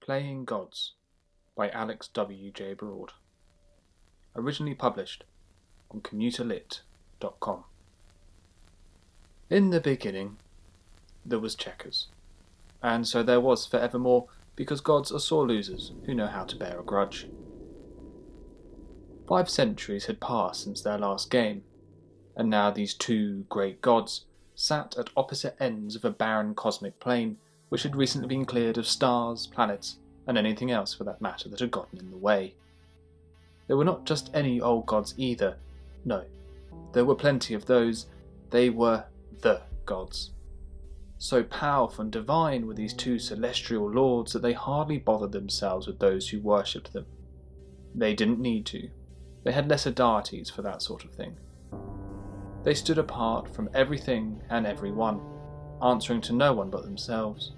Playing Gods by Alex W. J. Broad. Originally published on CommuterLit.com. In the beginning, there was checkers, and so there was forevermore, because gods are sore losers who know how to bear a grudge. 5 centuries had passed since their last game, and now these two great gods sat at opposite ends of a barren cosmic plane which had recently been cleared of stars, planets, and anything else for that matter that had gotten in the way. They were not just any old gods either. No, there were plenty of those. They were the gods. So powerful and divine were these two celestial lords that they hardly bothered themselves with those who worshipped them. They didn't need to. They had lesser deities for that sort of thing. They stood apart from everything and everyone, answering to no one but themselves.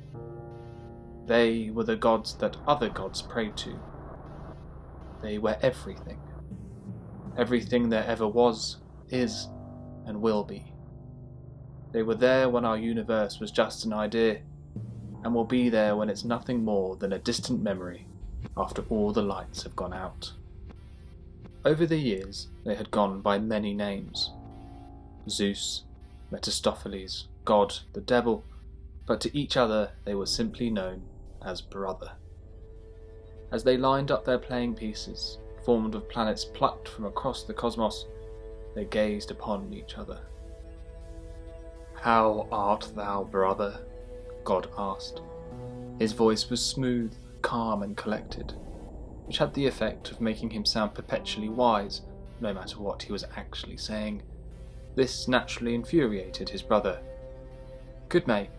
They were the gods that other gods prayed to. They were everything. Everything there ever was, is, and will be. They were there when our universe was just an idea, and will be there when it's nothing more than a distant memory after all the lights have gone out. Over the years, they had gone by many names. Zeus, Mephistopheles, God, the devil, but to each other they were simply known as brother. As they lined up their playing pieces, formed of planets plucked from across the cosmos, they gazed upon each other. "How art thou, brother?" God asked. His voice was smooth, calm and collected, which had the effect of making him sound perpetually wise, no matter what he was actually saying. This naturally infuriated his brother. "Good, mate.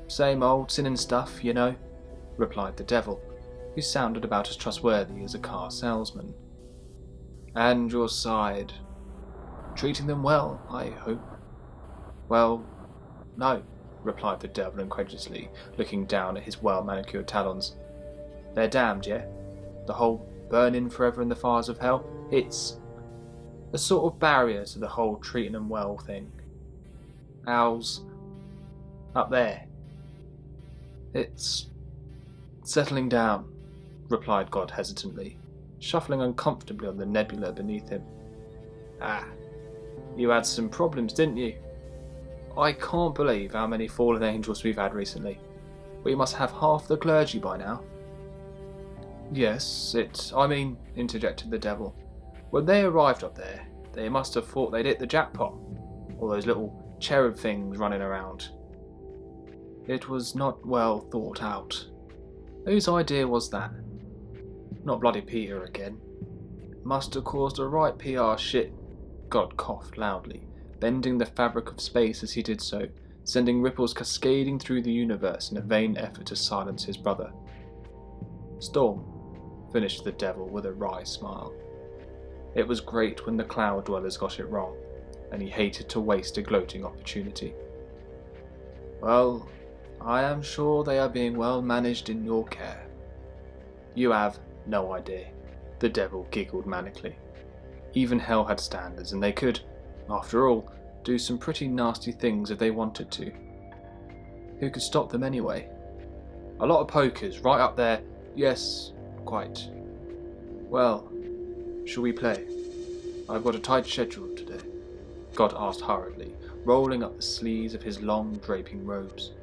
Same old sinning stuff, you know," replied the devil, who sounded about as trustworthy as a car salesman. "And your side? Treating them well, I hope?" "Well, no," replied the devil incredulously, looking down at his well-manicured talons. "They're damned, yeah? The whole burning forever in the fires of hell? It's a sort of barrier to the whole treating them well thing. How's up there?" "It's settling down," replied God hesitantly, shuffling uncomfortably on the nebula beneath him. "Ah, you had some problems, didn't you? I can't believe how many fallen angels we've had recently. We must have half the clergy by now." "Yes, interjected the devil. "When they arrived up there, they must have thought they'd hit the jackpot. All those little cherub things running around. It was not well thought out. Whose idea was that? Not bloody Peter again. Must have caused a right PR shit." God coughed loudly, bending the fabric of space as he did so, sending ripples cascading through the universe in a vain effort to silence his brother. "Storm," finished the devil with a wry smile. It was great when the cloud dwellers got it wrong, and he hated to waste a gloating opportunity. "Well, I am sure they are being well managed in your care." "You have no idea," the devil giggled manically. Even hell had standards, and they could, after all, do some pretty nasty things if they wanted to. Who could stop them anyway? "A lot of pokers right up there. Yes, quite. Well, shall we play? I've got a tight schedule today," God asked hurriedly, rolling up the sleeves of his long draping robes.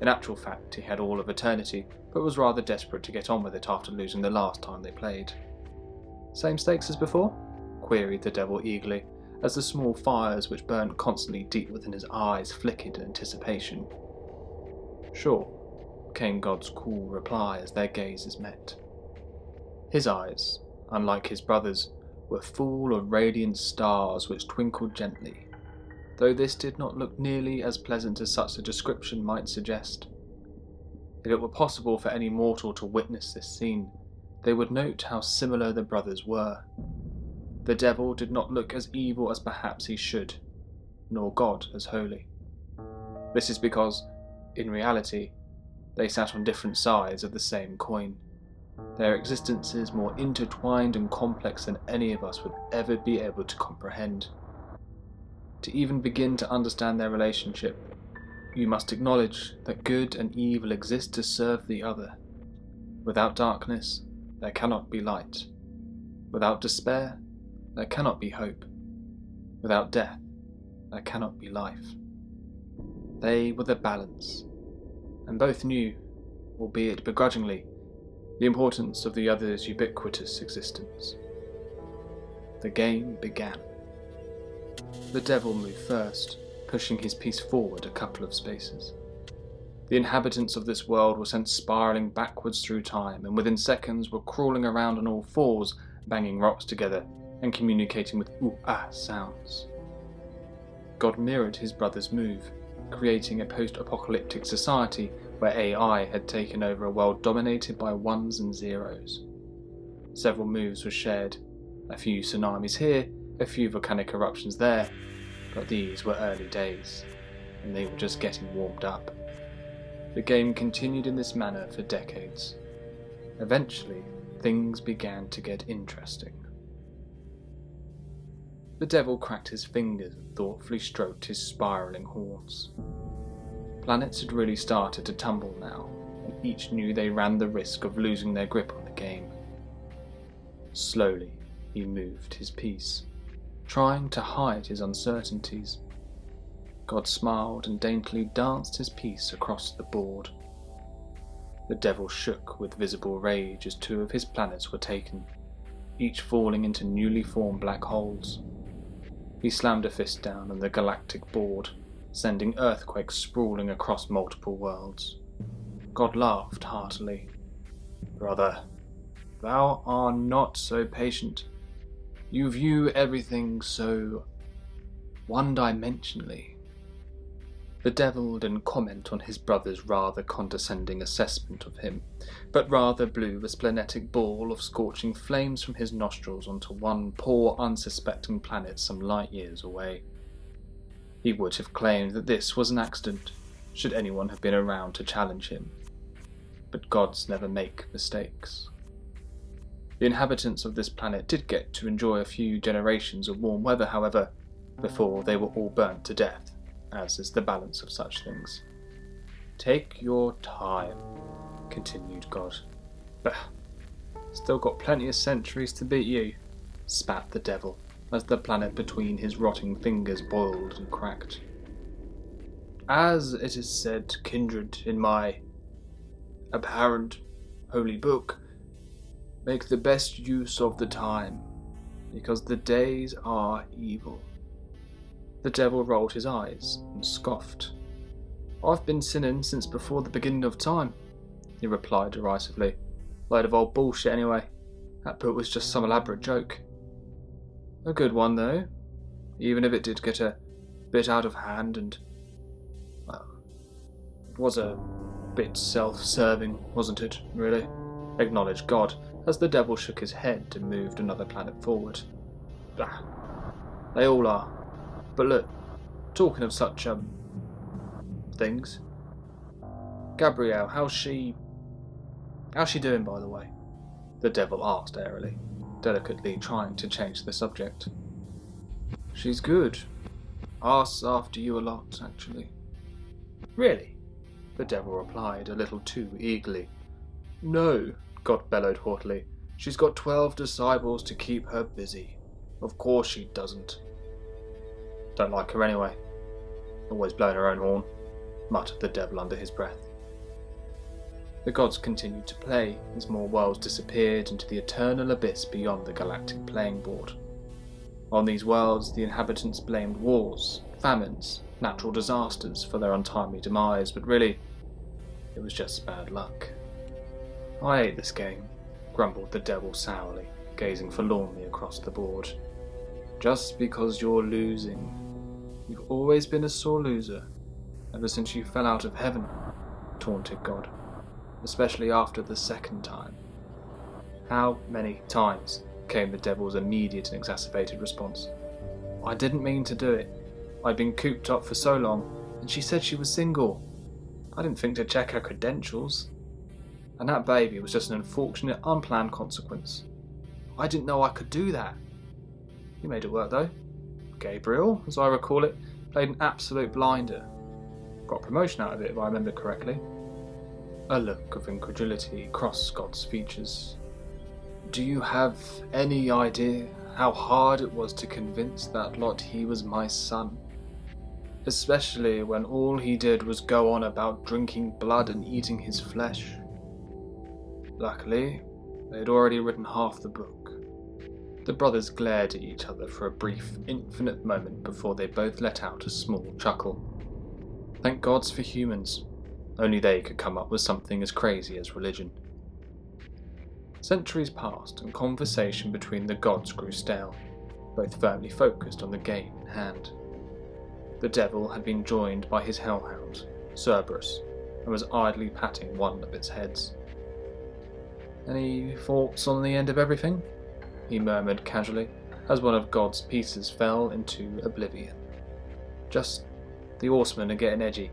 In actual fact, he had all of eternity, but was rather desperate to get on with it after losing the last time they played. "Same stakes as before?" queried the devil eagerly, as the small fires which burnt constantly deep within his eyes flickered in anticipation. "Sure," came God's cool reply as their gazes met. His eyes, unlike his brother's, were full of radiant stars which twinkled gently, though this did not look nearly as pleasant as such a description might suggest. If it were possible for any mortal to witness this scene, they would note how similar the brothers were. The devil did not look as evil as perhaps he should, nor God as holy. This is because, in reality, they sat on different sides of the same coin, their existences more intertwined and complex than any of us would ever be able to comprehend. To even begin to understand their relationship, you must acknowledge that good and evil exist to serve the other. Without darkness, there cannot be light. Without despair, there cannot be hope. Without death, there cannot be life. They were the balance, and both knew, albeit begrudgingly, the importance of the other's ubiquitous existence. The game began. The devil moved first, pushing his piece forward a couple of spaces. The inhabitants of this world were sent spiralling backwards through time, and within seconds were crawling around on all fours, banging rocks together, and communicating with ooh-ah sounds. God mirrored his brother's move, creating a post-apocalyptic society where AI had taken over a world dominated by ones and zeros. Several moves were shared, a few tsunamis here, a few volcanic eruptions there, but these were early days, and they were just getting warmed up. The game continued in this manner for decades. Eventually, things began to get interesting. The devil cracked his fingers and thoughtfully stroked his spiralling horns. Planets had really started to tumble now, and each knew they ran the risk of losing their grip on the game. Slowly, he moved his piece, trying to hide his uncertainties. God smiled and daintily danced his piece across the board. The devil shook with visible rage as 2 of his planets were taken, each falling into newly formed black holes. He slammed a fist down on the galactic board, sending earthquakes sprawling across multiple worlds. God laughed heartily. "Brother, thou art not so patient. You view everything so one-dimensionally." The devil didn't comment on his brother's rather condescending assessment of him, but rather blew a splenetic ball of scorching flames from his nostrils onto one poor unsuspecting planet some light years away. He would have claimed that this was an accident, should anyone have been around to challenge him. But gods never make mistakes. The inhabitants of this planet did get to enjoy a few generations of warm weather, however, before they were all burnt to death, as is the balance of such things. "Take your time," continued God. "But still got plenty of centuries to beat you," spat the devil, as the planet between his rotting fingers boiled and cracked. "As it is said, kindred, in my apparent holy book, make the best use of the time, because the days are evil." The devil rolled his eyes and scoffed. "I've been sinning since before the beginning of time," he replied derisively. "Load of old bullshit anyway. That book was just some elaborate joke. A good one though, even if it did get a bit out of hand and, well, it was a bit self-serving, wasn't it, really?" acknowledged God, as the devil shook his head and moved another planet forward. "Ah, they all are. But look, talking of such, things, Gabrielle, how's she doing, by the way?" the devil asked airily, delicately trying to change the subject. "She's good. Asks after you a lot, actually." "Really?" the devil replied, a little too eagerly. "No," God bellowed haughtily. "She's got 12 disciples to keep her busy. Of course she doesn't." "Don't like her anyway. Always blowing her own horn," muttered the devil under his breath. The gods continued to play as more worlds disappeared into the eternal abyss beyond the galactic playing board. On these worlds, the inhabitants blamed wars, famines, natural disasters for their untimely demise, but really, it was just bad luck. "I hate this game," grumbled the devil sourly, gazing forlornly across the board. "Just because you're losing. You've always been a sore loser, ever since you fell out of heaven," taunted God, "especially after the second time." "How many times?" came the devil's immediate and exacerbated response. "I didn't mean to do it. I'd been cooped up for so long, and she said she was single. I didn't think to check her credentials. And that baby was just an unfortunate, unplanned consequence. I didn't know I could do that. You made it work though. Gabriel, as I recall it, played an absolute blinder. Got a promotion out of it if I remember correctly." A look of incredulity crossed God's features. "Do you have any idea how hard it was to convince that lot he was my son? Especially when all he did was go on about drinking blood and eating his flesh. Luckily, they'd already written half the book." The brothers glared at each other for a brief, infinite moment before they both let out a small chuckle. Thank gods for humans. Only they could come up with something as crazy as religion. Centuries passed and conversation between the gods grew stale, both firmly focused on the game in hand. The devil had been joined by his hellhound, Cerberus, and was idly patting one of its heads. "Any thoughts on the end of everything?" he murmured casually, as one of God's pieces fell into oblivion. "Just the horsemen are getting edgy.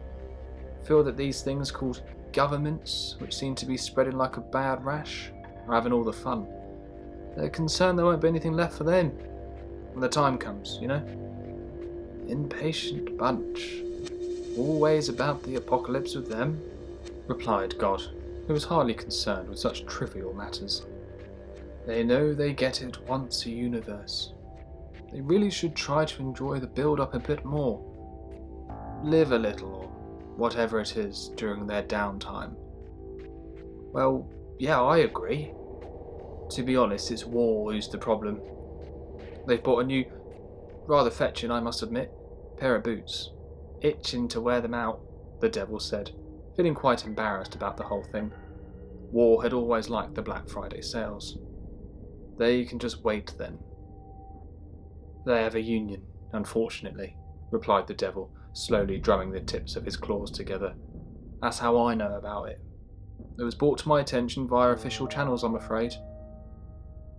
Feel that these things called governments, which seem to be spreading like a bad rash, are having all the fun. They're concerned there won't be anything left for them when the time comes, you know? Impatient bunch. Always about the apocalypse with them," replied God, who was hardly concerned with such trivial matters. "They know they get it once a universe. They really should try to enjoy the build-up a bit more. Live a little, or whatever it is, during their downtime." "Well, yeah, I agree. To be honest, it's war who's the problem. They've bought a new, rather fetching, I must admit, pair of boots. Itching to wear them out," the devil said, feeling quite embarrassed about the whole thing. War had always liked the Black Friday sales. "They can just wait then." "They have a union, unfortunately," replied the devil, slowly drumming the tips of his claws together. "That's how I know about it. It was brought to my attention via official channels, I'm afraid."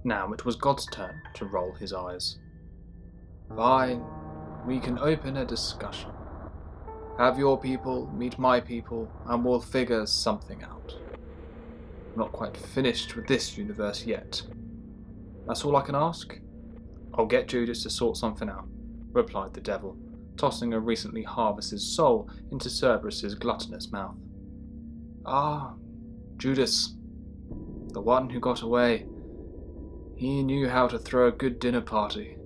Now it was God's turn to roll his eyes. "Fine, we can open a discussion. Have your people meet my people, and we'll figure something out. I'm not quite finished with this universe yet. That's all I can ask? I'll get Judas to sort something out," replied the devil, tossing a recently harvested soul into Cerberus's gluttonous mouth. "Ah, Judas. The one who got away. He knew how to throw a good dinner party,"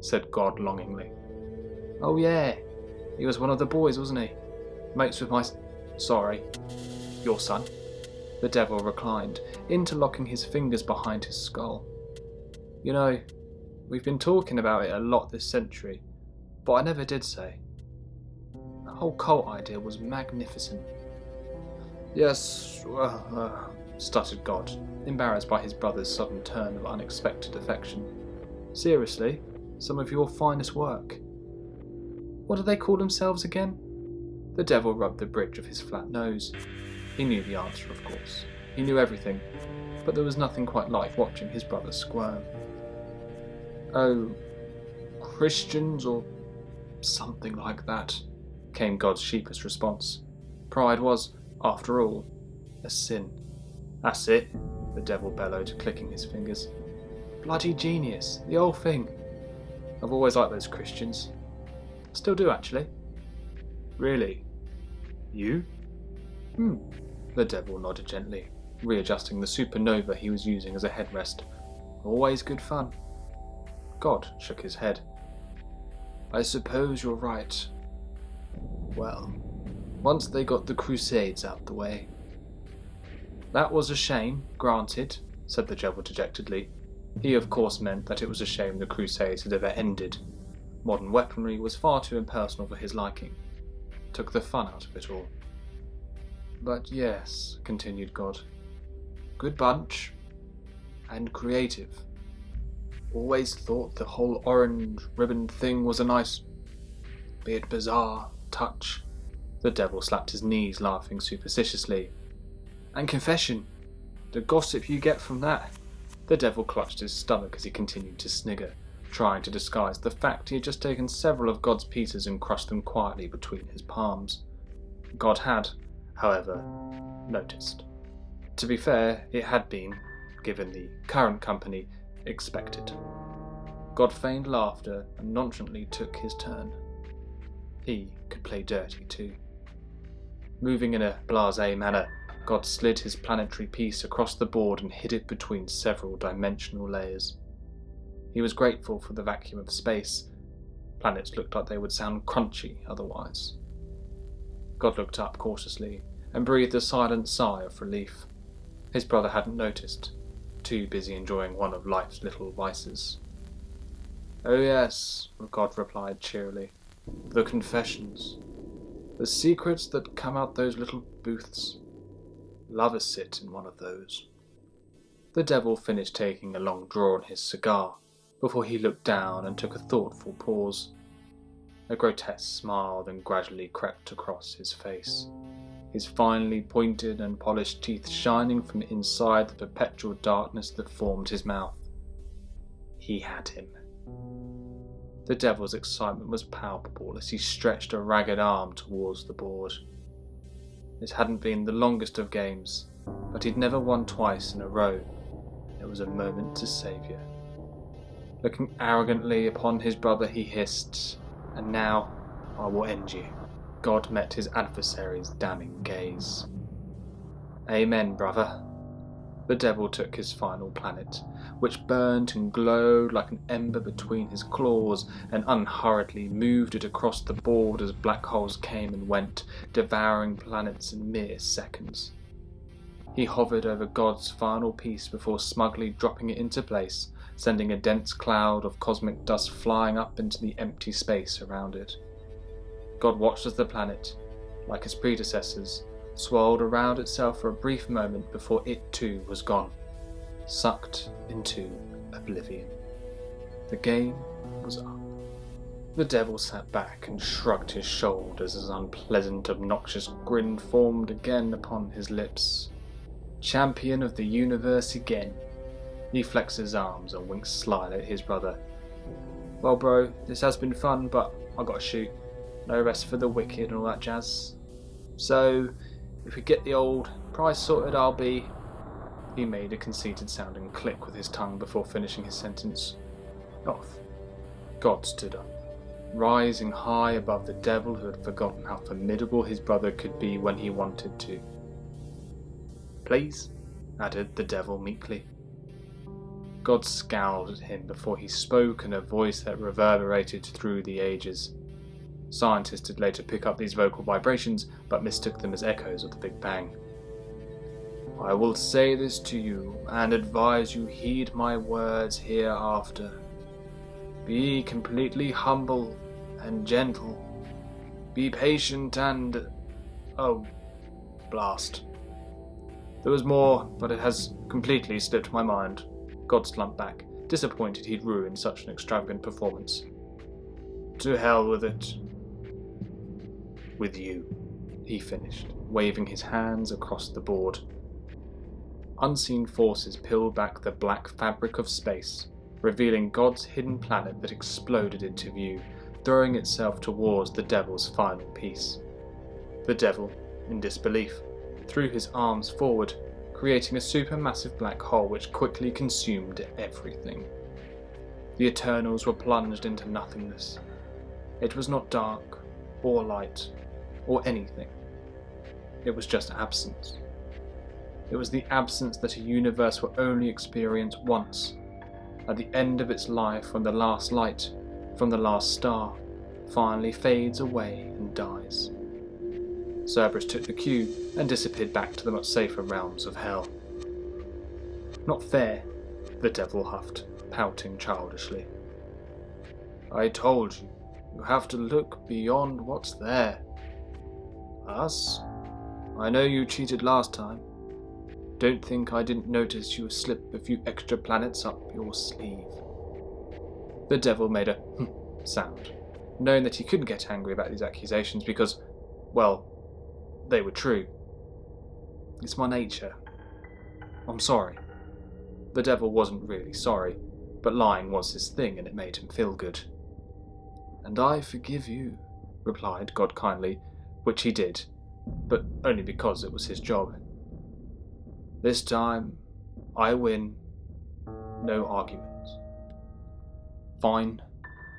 said God longingly. "Oh yeah, he was one of the boys, wasn't he? Mates with your son." The devil reclined, interlocking his fingers behind his skull. "You know, we've been talking about it a lot this century, but I never did say. The whole cult idea was magnificent." "Yes, stuttered God, embarrassed by his brother's sudden turn of unexpected affection. "Seriously, some of your finest work." "What do they call themselves again?" The devil rubbed the bridge of his flat nose. He knew the answer, of course. He knew everything, but there was nothing quite like watching his brother squirm. "Oh, Christians or something like that," came God's sheepish response. Pride was, after all, a sin. "That's it," the devil bellowed, clicking his fingers. "Bloody genius, the whole thing. I've always liked those Christians. Still do, actually." "Really? You?" The devil nodded gently, readjusting the supernova he was using as a headrest. "Always good fun." God shook his head. "I suppose you're right. Well, once they got the Crusades out the way." "That was a shame, granted," said the devil dejectedly. He of course meant that it was a shame the Crusades had ever ended. Modern weaponry was far too impersonal for his liking. Took the fun out of it all. "But yes," continued God. "Good bunch. And creative. Always thought the whole orange ribbon thing was a nice, be it bizarre, touch." The devil slapped his knees, laughing superstitiously. "And confession. The gossip you get from that." The devil clutched his stomach as he continued to snigger, trying to disguise the fact he had just taken several of God's pieces and crushed them quietly between his palms. God had, however, noticed. To be fair, it had been, given the current company, expected. God feigned laughter and nonchalantly took his turn. He could play dirty too. Moving in a blasé manner, God slid his planetary piece across the board and hid it between several dimensional layers. He was grateful for the vacuum of space. Planets looked like they would sound crunchy otherwise. God looked up cautiously and breathed a silent sigh of relief. His brother hadn't noticed, too busy enjoying one of life's little vices. "Oh yes," God replied cheerily. "The confessions. The secrets that come out those little booths. Love a sit in one of those." The devil finished taking a long draw on his cigar before he looked down and took a thoughtful pause. A grotesque smile then gradually crept across his face, his finely pointed and polished teeth shining from inside the perpetual darkness that formed his mouth. He had him. The devil's excitement was palpable as he stretched a ragged arm towards the board. It hadn't been the longest of games, but he'd never won twice in a row. It was a moment to savour. Looking arrogantly upon his brother, he hissed, "And now I will end you." God met his adversary's damning gaze. "Amen, brother." The devil took his final planet, which burned and glowed like an ember between his claws, and unhurriedly moved it across the board as black holes came and went, devouring planets in mere seconds. He hovered over God's final piece before smugly dropping it into place, sending a dense cloud of cosmic dust flying up into the empty space around it. God watched as the planet, like its predecessors, swirled around itself for a brief moment before it too was gone, sucked into oblivion. The game was up. The devil sat back and shrugged his shoulders as an unpleasant, obnoxious grin formed again upon his lips. Champion of the universe again. He flexed his arms and winked slyly at his brother. "Well, bro, this has been fun, but I gotta shoot. No rest for the wicked and all that jazz. So, if we get the old price sorted, I'll be..." He made a conceited sounding click with his tongue before finishing his sentence. "Off." God stood up, rising high above the devil who had forgotten how formidable his brother could be when he wanted to. "Please," added the devil meekly. God scowled at him before he spoke in a voice that reverberated through the ages. Scientists did later pick up these vocal vibrations, but mistook them as echoes of the Big Bang. "I will say this to you, and advise you heed my words hereafter. Be completely humble and gentle. Be patient and... oh, blast. There was more, but it has completely slipped my mind." God slumped back, disappointed he'd ruined such an extravagant performance. "To hell with it. With you," he finished, waving his hands across the board. Unseen forces peeled back the black fabric of space, revealing God's hidden planet that exploded into view, throwing itself towards the devil's final piece. The devil, in disbelief, threw his arms forward, creating a supermassive black hole which quickly consumed everything. The Eternals were plunged into nothingness. It was not dark, or light, or anything. It was just absence. It was the absence that a universe will only experience once, at the end of its life, when the last light from the last star finally fades away and dies. Cerberus took the cue and disappeared back to the much safer realms of hell. "Not fair," the devil huffed, pouting childishly. "I told you, you have to look beyond what's there. Us? I know you cheated last time. Don't think I didn't notice you slip a few extra planets up your sleeve." The devil made a sound, knowing that he couldn't get angry about these accusations because, well, they were true. "It's my nature. I'm sorry." The devil wasn't really sorry, but lying was his thing and it made him feel good. "And I forgive you," replied God kindly, which he did, but only because it was his job. "This time, I win. No argument." "Fine."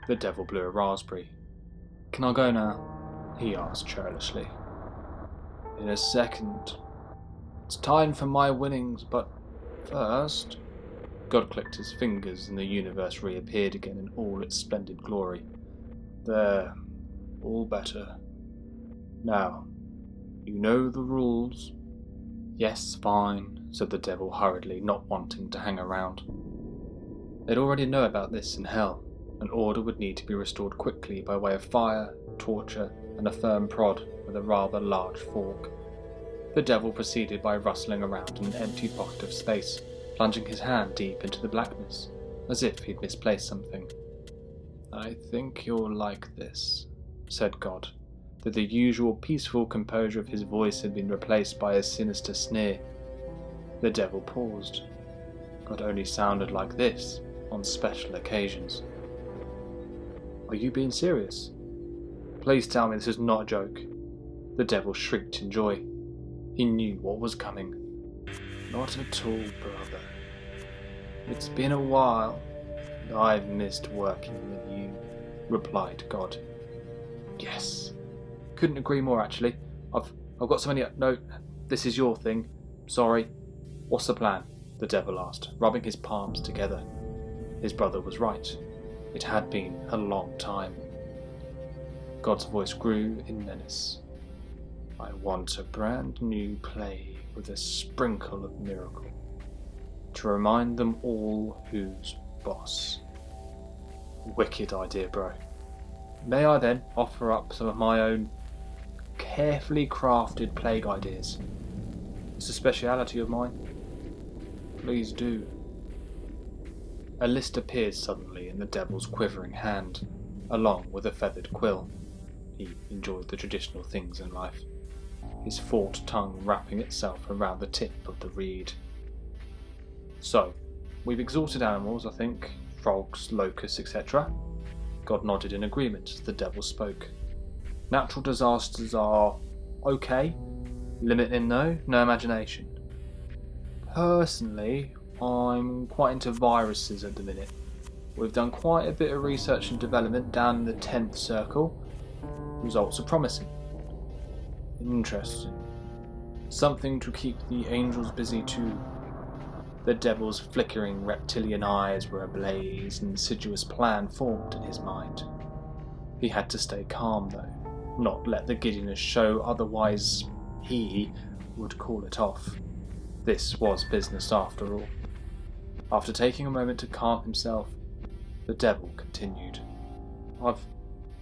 The devil blew a raspberry. "Can I go now?" he asked churlishly. "In a second." It's time for my winnings, but first... God clicked his fingers and the universe reappeared again in all its splendid glory. There, all better. Now, you know the rules? Yes, fine, said the devil hurriedly, not wanting to hang around. They'd already know about this in hell. An order would need to be restored quickly by way of fire, torture, and a firm prod with a rather large fork. The devil proceeded by rustling around in an empty pocket of space, plunging his hand deep into the blackness, as if he'd misplaced something. I think you'll like this, said God, though the usual peaceful composure of his voice had been replaced by a sinister sneer. The devil paused. God only sounded like this on special occasions. Are you being serious? Please tell me this is not a joke. The devil shrieked in joy. He knew what was coming. Not at all, brother. It's been a while, and I've missed working with you, replied God. Yes. Couldn't agree more, actually. I've got so many... No, this is your thing. Sorry. What's the plan? The devil asked, rubbing his palms together. His brother was right. It had been a long time. God's voice grew in menace. I want a brand new play with a sprinkle of miracle, to remind them all who's boss. Wicked idea, bro. May I then offer up some of my own carefully crafted plague ideas? It's a speciality of mine. Please do. A list appeared suddenly in the devil's quivering hand, along with a feathered quill. He enjoyed the traditional things in life, his forked tongue wrapping itself around the tip of the reed. So, we've exhausted animals, I think, frogs, locusts, etc. God nodded in agreement as the devil spoke. Natural disasters are okay, limiting though, no imagination. Personally, I'm quite into viruses at the minute. We've done quite a bit of research and development down in the 10th circle. Results are promising. Interesting. Something to keep the angels busy too. The devil's flickering reptilian eyes were ablaze, an insidious plan formed in his mind. He had to stay calm though, not let the giddiness show, otherwise he would call it off. This was business after all. After taking a moment to calm himself, the devil continued. I've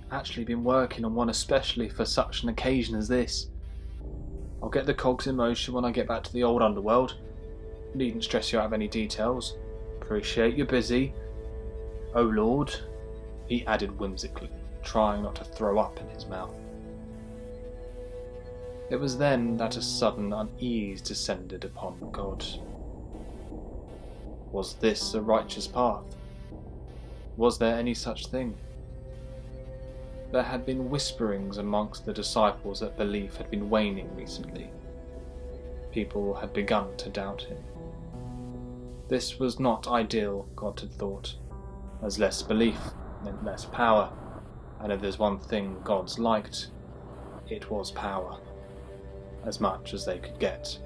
actually been working on one especially for such an occasion as this. I'll get the cogs in motion when I get back to the old underworld. Needn't stress you out of any details. Appreciate you're busy. Oh Lord, he added whimsically, trying not to throw up in his mouth. It was then that a sudden unease descended upon God. Was this a righteous path? Was there any such thing? There had been whisperings amongst the disciples that belief had been waning recently. People had begun to doubt him. This was not ideal, God had thought, as less belief meant less power, and if there's one thing gods liked, it was power, as much as they could get.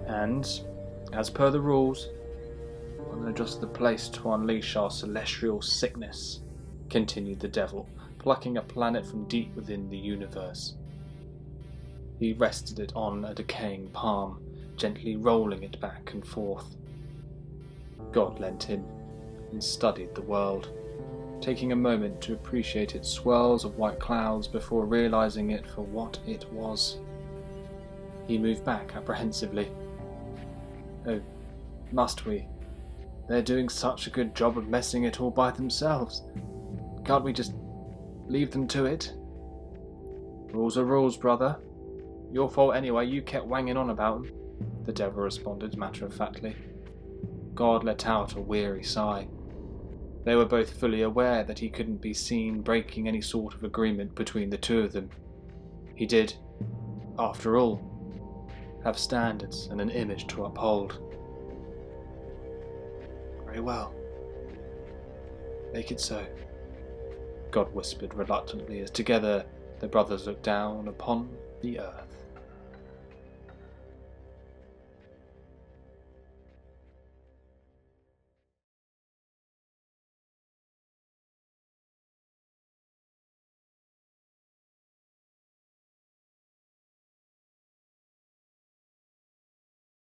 And, as per the rules, wasn't just the place to unleash our celestial sickness, continued the devil, plucking a planet from deep within the universe. He rested it on a decaying palm, gently rolling it back and forth. God leant in and studied the world, taking a moment to appreciate its swirls of white clouds before realizing it for what it was. He moved back apprehensively. Oh, must we? They're doing such a good job of messing it all by themselves. Can't we just leave them to it? Rules are rules, brother. Your fault anyway, you kept wanging on about them, the devil responded matter-of-factly. God let out a weary sigh. They were both fully aware that he couldn't be seen breaking any sort of agreement between the two of them. He did, after all, have standards and an image to uphold. Very well. Make it so, God whispered reluctantly as together the brothers looked down upon the earth.